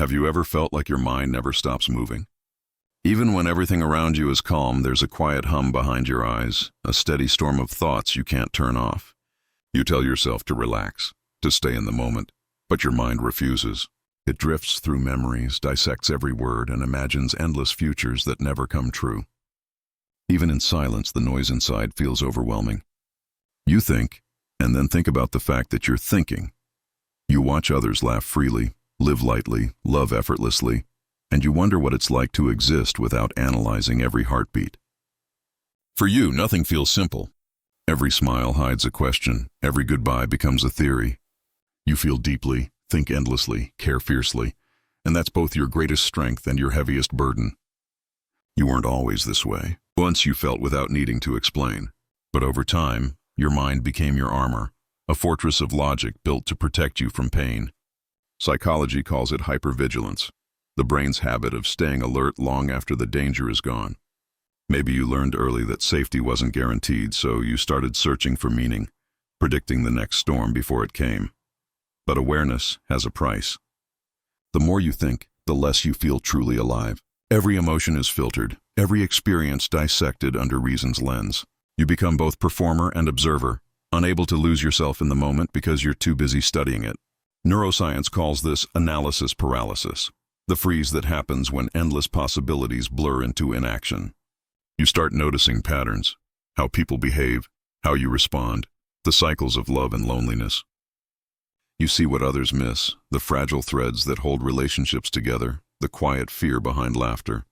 Have you ever felt like your mind never stops moving? Even when everything around you is calm, there's a quiet hum behind your eyes, a steady storm of thoughts you can't turn off. You tell yourself to relax, to stay in the moment, but your mind refuses. It drifts through memories, dissects every word, and imagines endless futures that never come true. Even in silence, the noise inside feels overwhelming. You think, and then think about the fact that you're thinking. You watch others laugh freely, live lightly, love effortlessly, and you wonder what it's like to exist without analyzing every heartbeat. For you, nothing feels simple. Every smile hides a question, every goodbye becomes a theory. You feel deeply, think endlessly, care fiercely, and that's both your greatest strength and your heaviest burden. You weren't always this way. Once you felt without needing to explain, but over time, your mind became your armor, a fortress of logic built to protect you from pain. Psychology calls it hypervigilance, the brain's habit of staying alert long after the danger is gone. Maybe you learned early that safety wasn't guaranteed, so you started searching for meaning, predicting the next storm before it came. But awareness has a price. The more you think, the less you feel truly alive. Every emotion is filtered, every experience dissected under reason's lens. You become both performer and observer, unable to lose yourself in the moment because you're too busy studying it. Neuroscience calls this analysis paralysis, the freeze that happens when endless possibilities blur into inaction. You start noticing patterns, how people behave, how you respond, the cycles of love and loneliness. You see what others miss, the fragile threads that hold relationships together, the quiet fear behind laughter.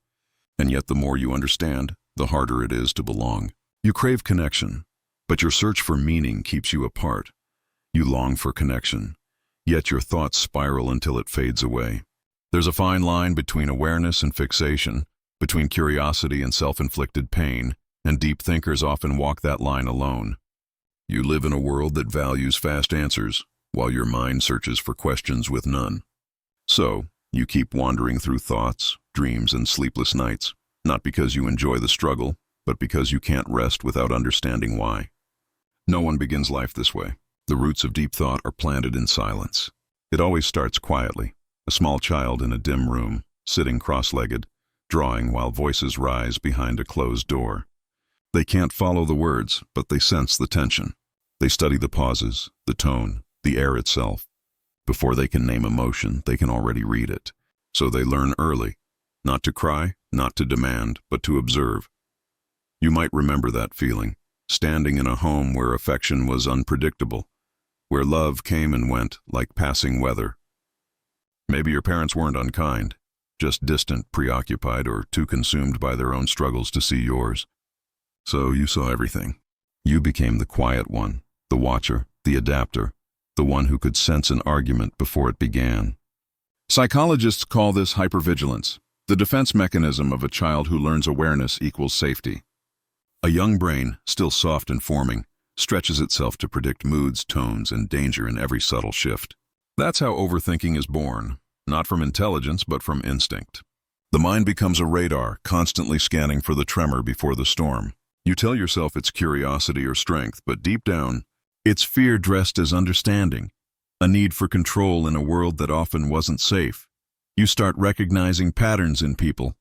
And yet the more you understand, the harder it is to belong. You crave connection, but your search for meaning keeps you apart. You long for connection, yet your thoughts spiral until it fades away. There's a fine line between awareness and fixation, between curiosity and self-inflicted pain, and deep thinkers often walk that line alone. You live in a world that values fast answers, while your mind searches for questions with none. So, you keep wandering through thoughts, dreams, and sleepless nights, not because you enjoy the struggle, but because you can't rest without understanding why. No one begins life this way. The roots of deep thought are planted in silence. It always starts quietly, a small child in a dim room, sitting cross-legged, drawing while voices rise behind a closed door. They can't follow the words, but they sense the tension. They study the pauses, the tone, the air itself. Before they can name emotion, they can already read it. So they learn early, not to cry, not to demand, but to observe. You might remember that feeling, standing in a home where affection was unpredictable, where love came and went like passing weather. Maybe your parents weren't unkind, just distant, preoccupied, or too consumed by their own struggles to see yours. So you saw everything. You became the quiet one, the watcher, the adapter, the one who could sense an argument before it began. Psychologists call this hypervigilance, the defense mechanism of a child who learns awareness equals safety. A young brain, still soft and forming, stretches itself to predict moods, tones, and danger in every subtle shift. That's how overthinking is born, not from intelligence but from instinct. The mind becomes a radar, constantly scanning for the tremor before the storm. You tell yourself it's curiosity or strength, but deep down, it's fear dressed as understanding, a need for control in a world that often wasn't safe. You start recognizing patterns in people,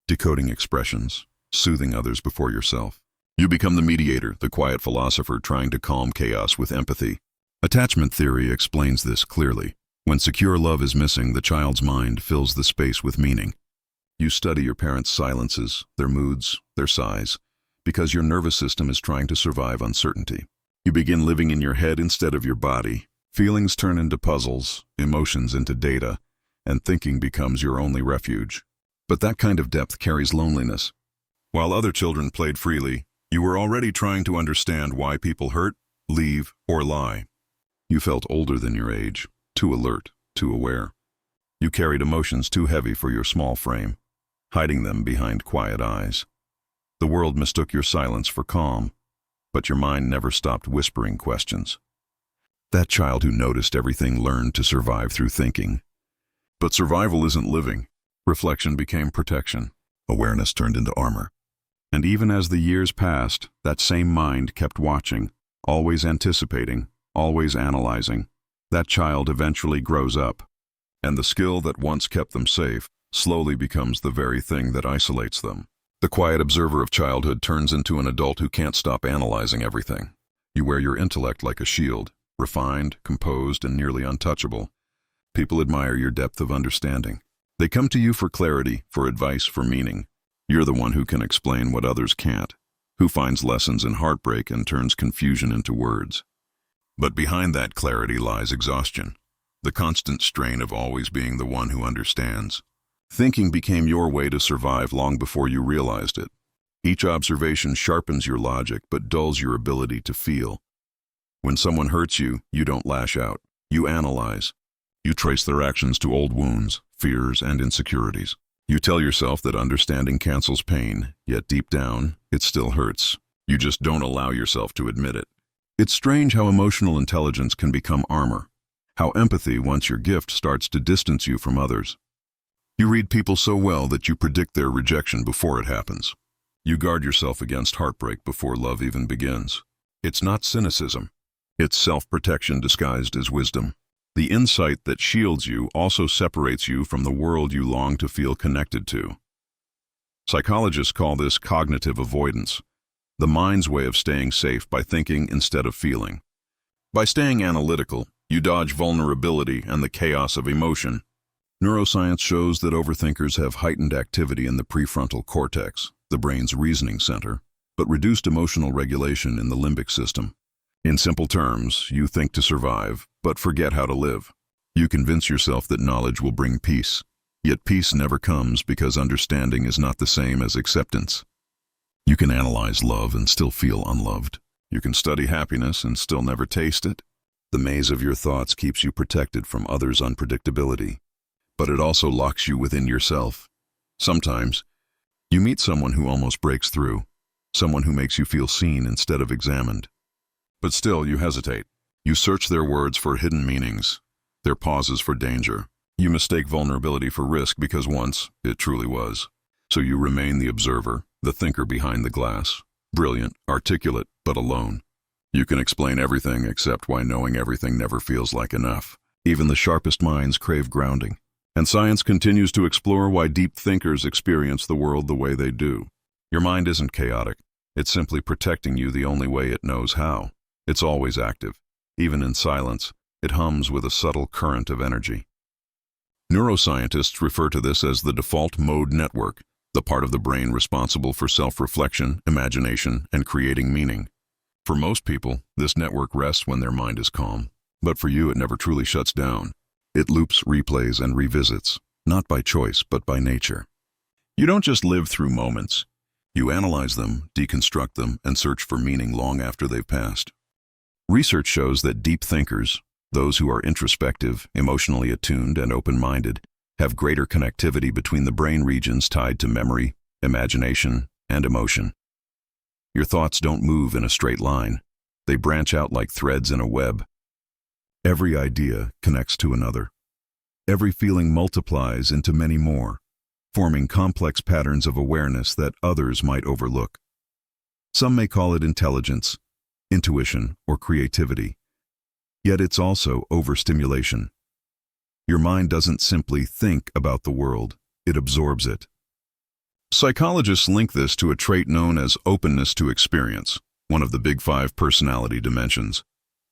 decoding expressions, soothing others before yourself. You become the mediator, the quiet philosopher trying to calm chaos with empathy. Attachment theory explains this clearly. When secure love is missing, the child's mind fills the space with meaning. You study your parents' silences, their moods, their sighs, because your nervous system is trying to survive uncertainty. You begin living in your head instead of your body. Feelings turn into puzzles, emotions into data, and thinking becomes your only refuge. But that kind of depth carries loneliness. While other children played freely, you were already trying to understand why people hurt, leave, or lie. You felt older than your age, too alert, too aware. You carried emotions too heavy for your small frame, hiding them behind quiet eyes. The world mistook your silence for calm, but your mind never stopped whispering questions. That child who noticed everything learned to survive through thinking. But survival isn't living. Reflection became protection. Awareness turned into armor. And even as the years passed, that same mind kept watching, always anticipating, always analyzing. That child eventually grows up, And the skill that once kept them safe slowly becomes the very thing that isolates them. The quiet observer of childhood turns into an adult who can't stop analyzing everything. You wear your intellect like a shield, refined, composed, and nearly untouchable. People admire your depth of understanding. They come to you for clarity, for advice, for meaning. You're the one who can explain what others can't, who finds lessons in heartbreak and turns confusion into words. But behind that clarity lies exhaustion, the constant strain of always being the one who understands. Thinking became your way to survive long before you realized it. Each observation sharpens your logic but dulls your ability to feel. When someone hurts you, you don't lash out. You analyze. You trace their actions to old wounds, fears, and insecurities. You tell yourself that understanding cancels pain, yet deep down, it still hurts. You just don't allow yourself to admit it. It's strange how emotional intelligence can become armor, how empathy, once your gift, starts to distance you from others. You read people so well that you predict their rejection before it happens. You guard yourself against heartbreak before love even begins. It's not cynicism. It's self-protection disguised as wisdom. The insight that shields you also separates you from the world you long to feel connected to. Psychologists call this cognitive avoidance, the mind's way of staying safe by thinking instead of feeling. By staying analytical, you dodge vulnerability and the chaos of emotion. Neuroscience shows that overthinkers have heightened activity in the prefrontal cortex, the brain's reasoning center, but reduced emotional regulation in the limbic system. In simple terms, you think to survive, but forget how to live. You convince yourself that knowledge will bring peace, yet peace never comes because understanding is not the same as acceptance. You can analyze love and still feel unloved. You can study happiness and still never taste it. The maze of your thoughts keeps you protected from others' unpredictability, but it also locks you within yourself. Sometimes, you meet someone who almost breaks through, someone who makes you feel seen instead of examined. But still, you hesitate. You search their words for hidden meanings, their pauses for danger. You mistake vulnerability for risk because once it truly was. So you remain the observer, the thinker behind the glass, brilliant, articulate, but alone. You can explain everything except why knowing everything never feels like enough. Even the sharpest minds crave grounding. And science continues to explore why deep thinkers experience the world the way they do. Your mind isn't chaotic. It's simply protecting you the only way it knows how. It's always active. Even in silence, it hums with a subtle current of energy. Neuroscientists refer to this as the default mode network, the part of the brain responsible for self-reflection, imagination, and creating meaning. For most people, this network rests when their mind is calm. But for you, it never truly shuts down. It loops, replays, and revisits, not by choice, but by nature. You don't just live through moments. You analyze them, deconstruct them, and search for meaning long after they've passed. Research shows that deep thinkers, those who are introspective, emotionally attuned, and open-minded, have greater connectivity between the brain regions tied to memory, imagination, and emotion. Your thoughts don't move in a straight line. They branch out like threads in a web. Every idea connects to another. Every feeling multiplies into many more, forming complex patterns of awareness that others might overlook. Some may call it intelligence, intuition, or creativity. Yet it's also overstimulation. Your mind doesn't simply think about the world, it absorbs it. Psychologists link this to a trait known as openness to experience, one of the big 5 personality dimensions.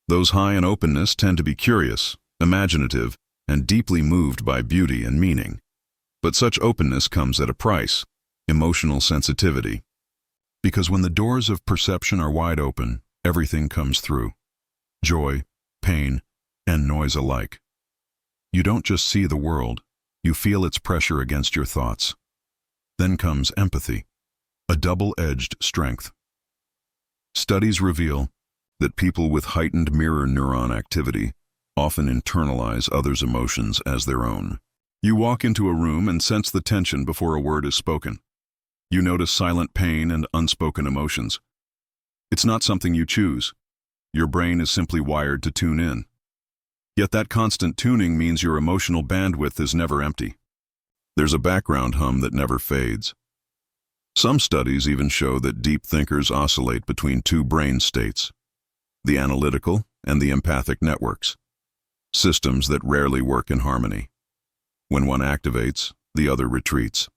Those high in openness tend to be curious, imaginative, and deeply moved by beauty and meaning. But such openness comes at a price: emotional sensitivity. Because when the doors of perception are wide open, everything comes through. Joy, pain, and noise alike. You don't just see the world, you feel its pressure against your thoughts. Then comes empathy, a double-edged strength. Studies reveal that people with heightened mirror neuron activity often internalize others' emotions as their own. You walk into a room and sense the tension before a word is spoken. You notice silent pain and unspoken emotions. It's not something you choose. Your brain is simply wired to tune in. Yet that constant tuning means your emotional bandwidth is never empty. There's a background hum that never fades. Some studies even show that deep thinkers oscillate between 2 brain states: the analytical and the empathic networks, systems that rarely work in harmony. When one activates, the other retreats.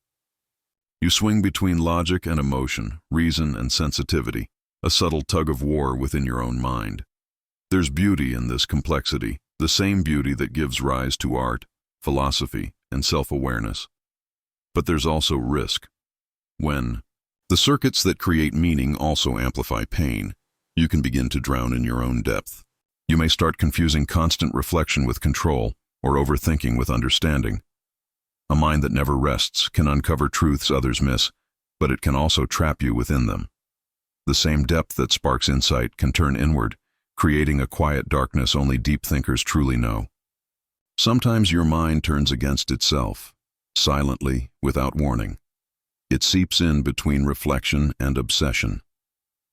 You swing between logic and emotion, reason and sensitivity, a subtle tug-of-war within your own mind. There's beauty in this complexity, the same beauty that gives rise to art, philosophy, and self-awareness. But there's also risk. When the circuits that create meaning also amplify pain, you can begin to drown in your own depth. You may start confusing constant reflection with control, or overthinking with understanding. A mind that never rests can uncover truths others miss, but it can also trap you within them. The same depth that sparks insight can turn inward, creating a quiet darkness only deep thinkers truly know. Sometimes your mind turns against itself, silently, without warning. It seeps in between reflection and obsession.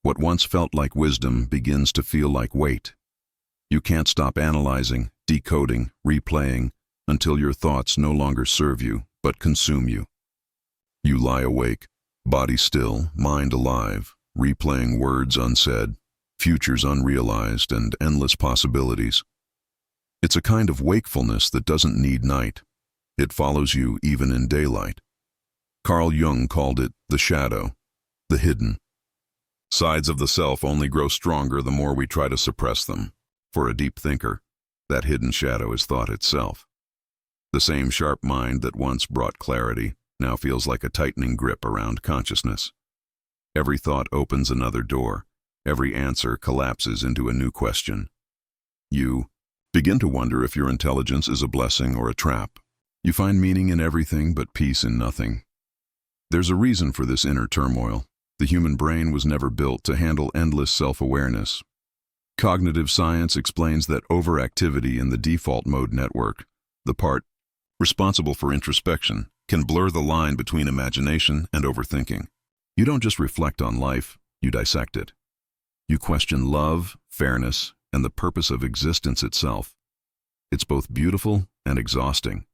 What once felt like wisdom begins to feel like weight. You can't stop analyzing, decoding, replaying, until your thoughts no longer serve you, but consume you. You lie awake, body still, mind alive, replaying words unsaid, futures unrealized, and endless possibilities. It's a kind of wakefulness that doesn't need night. It follows you even in daylight. Carl Jung called it the shadow, the hidden. Sides of the self only grow stronger the more we try to suppress them. For a deep thinker, that hidden shadow is thought itself. The same sharp mind that once brought clarity now feels like a tightening grip around consciousness. Every thought opens another door. Every answer collapses into a new question. You begin to wonder if your intelligence is a blessing or a trap. You find meaning in everything but peace in nothing. There's a reason for this inner turmoil. The human brain was never built to handle endless self-awareness. Cognitive science explains that overactivity in the default mode network, the part responsible for introspection, can blur the line between imagination and overthinking. You don't just reflect on life, you dissect it. You question love, fairness, and the purpose of existence itself. It's both beautiful and exhausting.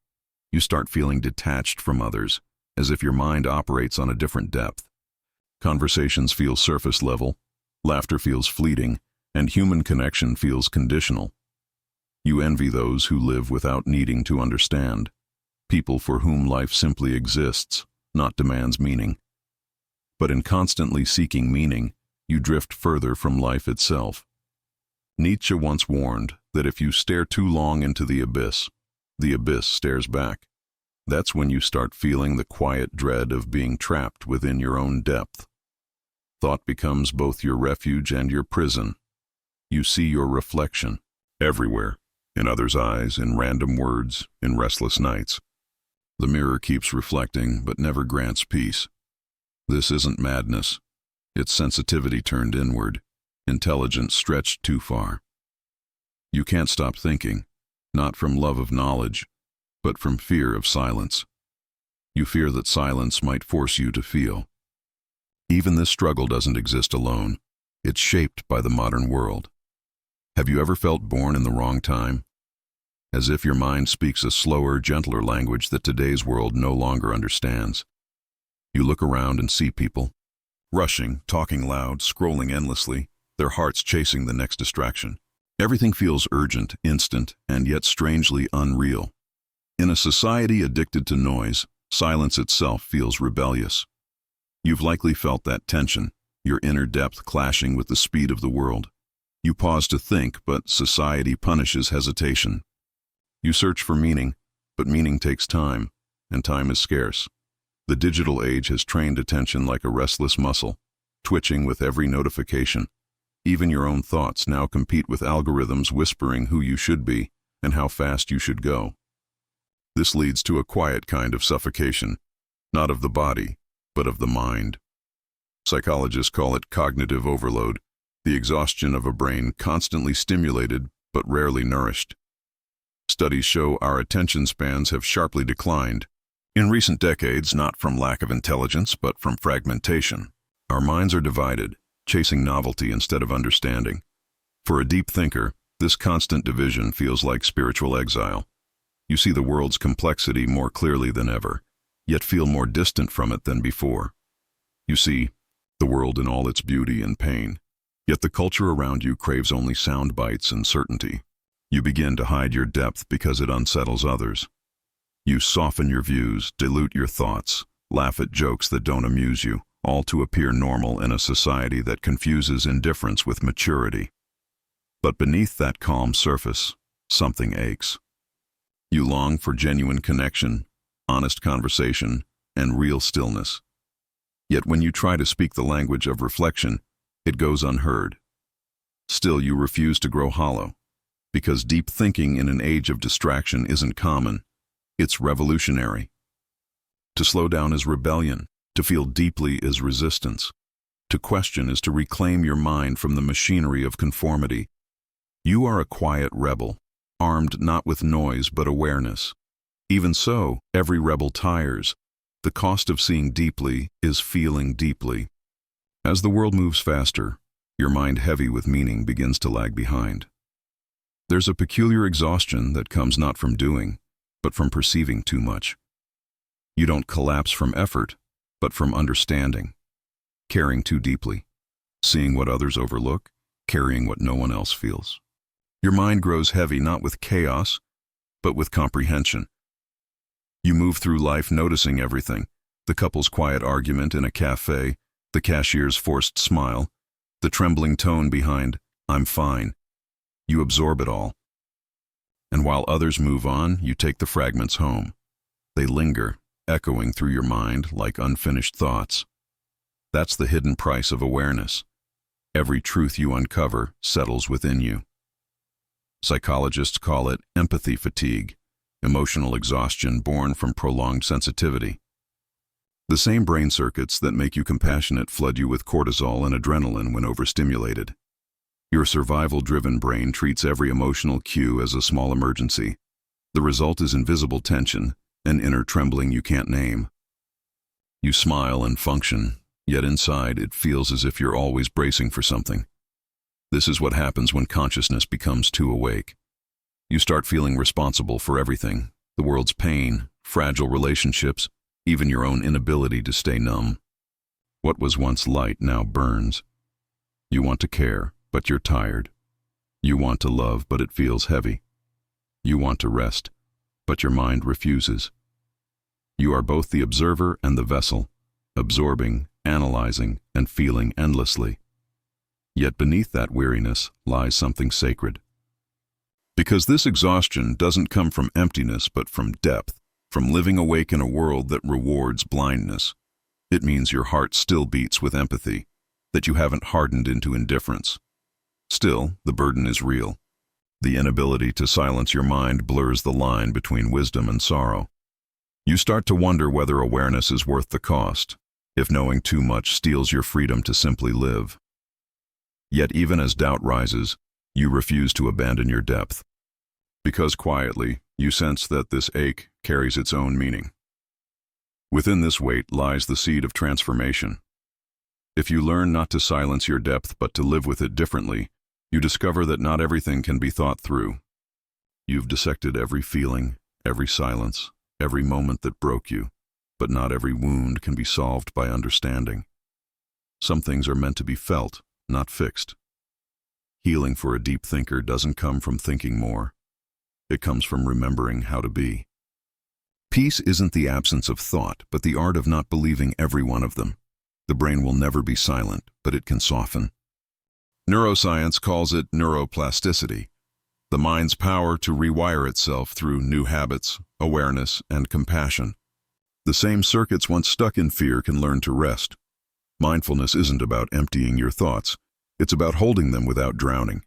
You start feeling detached from others, as if your mind operates on a different depth. Conversations feel surface level, laughter feels fleeting, and human connection feels conditional. You envy those who live without needing to understand, people for whom life simply exists, not demands meaning. But in constantly seeking meaning, you drift further from life itself. Nietzsche once warned that if you stare too long into the abyss stares back. That's when you start feeling the quiet dread of being trapped within your own depth. Thought becomes both your refuge and your prison. You see your reflection everywhere, in others' eyes, in random words, in restless nights. The mirror keeps reflecting, but never grants peace. This isn't madness. It's sensitivity turned inward, intelligence stretched too far. You can't stop thinking, not from love of knowledge, but from fear of silence. You fear that silence might force you to feel. Even this struggle doesn't exist alone. It's shaped by the modern world. Have you ever felt born in the wrong time? As if your mind speaks a slower, gentler language that today's world no longer understands. You look around and see people, rushing, talking loud, scrolling endlessly, their hearts chasing the next distraction. Everything feels urgent, instant, and yet strangely unreal. In a society addicted to noise, silence itself feels rebellious. You've likely felt that tension, your inner depth clashing with the speed of the world. You pause to think, but society punishes hesitation. You search for meaning, but meaning takes time, and time is scarce. The digital age has trained attention like a restless muscle, twitching with every notification. Even your own thoughts now compete with algorithms whispering who you should be and how fast you should go. This leads to a quiet kind of suffocation, not of the body, but of the mind. Psychologists call it cognitive overload, the exhaustion of a brain constantly stimulated but rarely nourished. Studies show our attention spans have sharply declined. In recent decades, not from lack of intelligence, but from fragmentation. Our minds are divided, chasing novelty instead of understanding. For a deep thinker, this constant division feels like spiritual exile. You see the world's complexity more clearly than ever, yet feel more distant from it than before. You see the world in all its beauty and pain, yet the culture around you craves only sound bites and certainty. You begin to hide your depth because it unsettles others. You soften your views, dilute your thoughts, laugh at jokes that don't amuse you, all to appear normal in a society that confuses indifference with maturity. But beneath that calm surface, something aches. You long for genuine connection, honest conversation, and real stillness. Yet when you try to speak the language of reflection, it goes unheard. Still, you refuse to grow hollow, because deep thinking in an age of distraction isn't common, it's revolutionary. To slow down is rebellion, to feel deeply is resistance. To question is to reclaim your mind from the machinery of conformity. You are a quiet rebel, armed not with noise but awareness. Even so, every rebel tires. The cost of seeing deeply is feeling deeply. As the world moves faster, your mind heavy with meaning begins to lag behind. There's a peculiar exhaustion that comes not from doing, but from perceiving too much. You don't collapse from effort, but from understanding, caring too deeply, seeing what others overlook, carrying what no one else feels. Your mind grows heavy not with chaos, but with comprehension. You move through life noticing everything: the couple's quiet argument in a cafe, the cashier's forced smile, the trembling tone behind "I'm fine." You absorb it all. And while others move on, you take the fragments home. They linger, echoing through your mind like unfinished thoughts. That's the hidden price of awareness. Every truth you uncover settles within you. Psychologists call it empathy fatigue, emotional exhaustion born from prolonged sensitivity. The same brain circuits that make you compassionate flood you with cortisol and adrenaline when overstimulated. Your survival-driven brain treats every emotional cue as a small emergency. The result is invisible tension, an inner trembling you can't name. You smile and function, yet inside it feels as if you're always bracing for something. This is what happens when consciousness becomes too awake. You start feeling responsible for everything: the world's pain, fragile relationships, even your own inability to stay numb. What was once light now burns. You want to care, but you're tired. You want to love, but it feels heavy. You want to rest, but your mind refuses. You are both the observer and the vessel, absorbing, analyzing, and feeling endlessly. Yet beneath that weariness lies something sacred. Because this exhaustion doesn't come from emptiness but from depth, from living awake in a world that rewards blindness. It means your heart still beats with empathy, that you haven't hardened into indifference. Still, the burden is real. The inability to silence your mind blurs the line between wisdom and sorrow. You start to wonder whether awareness is worth the cost, if knowing too much steals your freedom to simply live. Yet even as doubt rises, you refuse to abandon your depth. Because quietly, you sense that this ache carries its own meaning. Within this weight lies the seed of transformation. If you learn not to silence your depth but to live with it differently, you discover that not everything can be thought through. You've dissected every feeling, every silence, every moment that broke you, but not every wound can be solved by understanding. Some things are meant to be felt, not fixed. Healing for a deep thinker doesn't come from thinking more. It comes from remembering how to be. Peace isn't the absence of thought, but the art of not believing every one of them. The brain will never be silent, but it can soften. Neuroscience calls it neuroplasticity, the mind's power to rewire itself through new habits, awareness, and compassion. The same circuits once stuck in fear can learn to rest. Mindfulness isn't about emptying your thoughts. It's about holding them without drowning.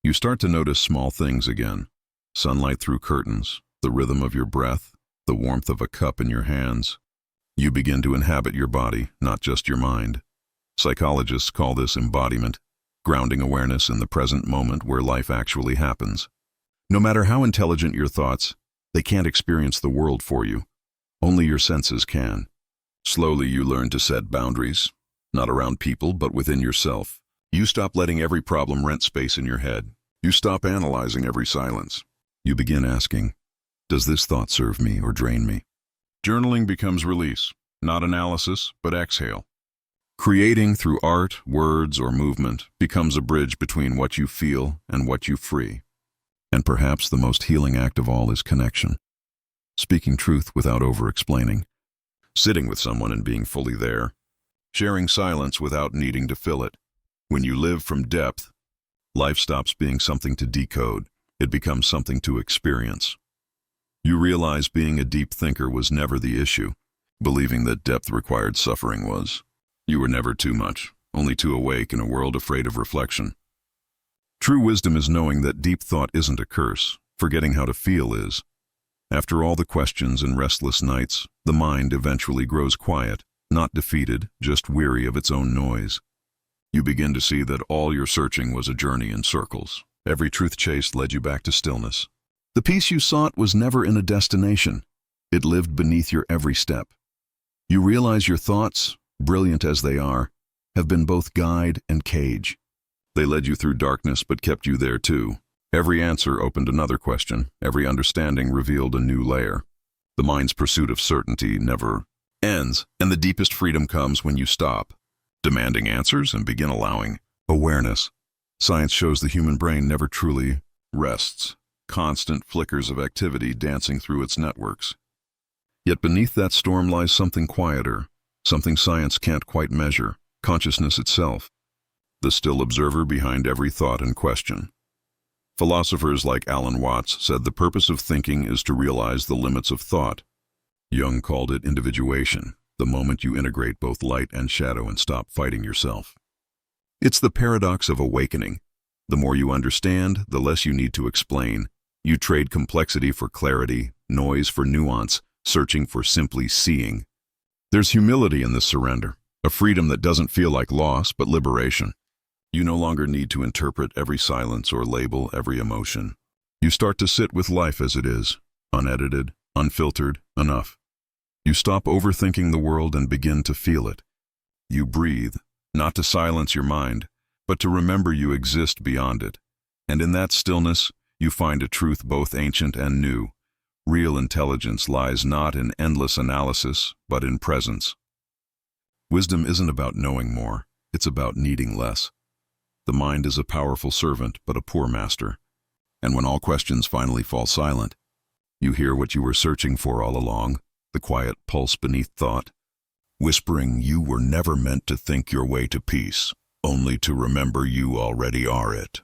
You start to notice small things again: sunlight through curtains, the rhythm of your breath, the warmth of a cup in your hands. You begin to inhabit your body, not just your mind. Psychologists call this embodiment, grounding awareness in the present moment where life actually happens. No matter how intelligent your thoughts, they can't experience the world for you. Only your senses can. Slowly you learn to set boundaries, not around people, but within yourself. You stop letting every problem rent space in your head. You stop analyzing every silence. You begin asking, does this thought serve me or drain me? Journaling becomes release, not analysis, but exhale. Creating through art, words, or movement becomes a bridge between what you feel and what you free. And perhaps the most healing act of all is connection. speaking truth without over-explaining, sitting with someone and being fully there, sharing silence without needing to fill it. When you live from depth, life stops being something to decode. It becomes something to experience. You realize being a deep thinker was never the issue. Believing that depth required suffering was. You were never too much, only too awake in a world afraid of reflection. True wisdom is knowing that deep thought isn't a curse. Forgetting how to feel is. After all the questions and restless nights, the mind eventually grows quiet, not defeated, just weary of its own noise. You begin to see that all your searching was a journey in circles. Every truth chased led you back to stillness. The peace you sought was never in a destination. It lived beneath your every step. You realize your thoughts, brilliant as they are, have been both guide and cage. They led you through darkness but kept you there too. Every answer opened another question. Every understanding revealed a new layer. The mind's pursuit of certainty never ends, and the deepest freedom comes when you stop demanding answers and begin allowing awareness. Science shows the human brain never truly rests, constant flickers of activity dancing through its networks. Yet beneath that storm lies something quieter, something science can't quite measure, consciousness itself, the still observer behind every thought and question. Philosophers like Alan Watts said the purpose of thinking is to realize the limits of thought. Jung called it individuation, the moment you integrate both light and shadow and stop fighting yourself. It's the paradox of awakening. The more you understand, the less you need to explain. You trade complexity for clarity, noise for nuance, searching for simply seeing. There's humility in this surrender, a freedom that doesn't feel like loss, but liberation. You no longer need to interpret every silence or label every emotion. You start to sit with life as it is, unedited, unfiltered, enough. You stop overthinking the world and begin to feel it. You breathe, not to silence your mind, but to remember you exist beyond it. And in that stillness, you find a truth both ancient and new. Real intelligence lies not in endless analysis, but in presence. Wisdom isn't about knowing more, it's about needing less. The mind is a powerful servant, but a poor master. And when all questions finally fall silent, you hear what you were searching for all along, the quiet pulse beneath thought, whispering you were never meant to think your way to peace, only to remember you already are it.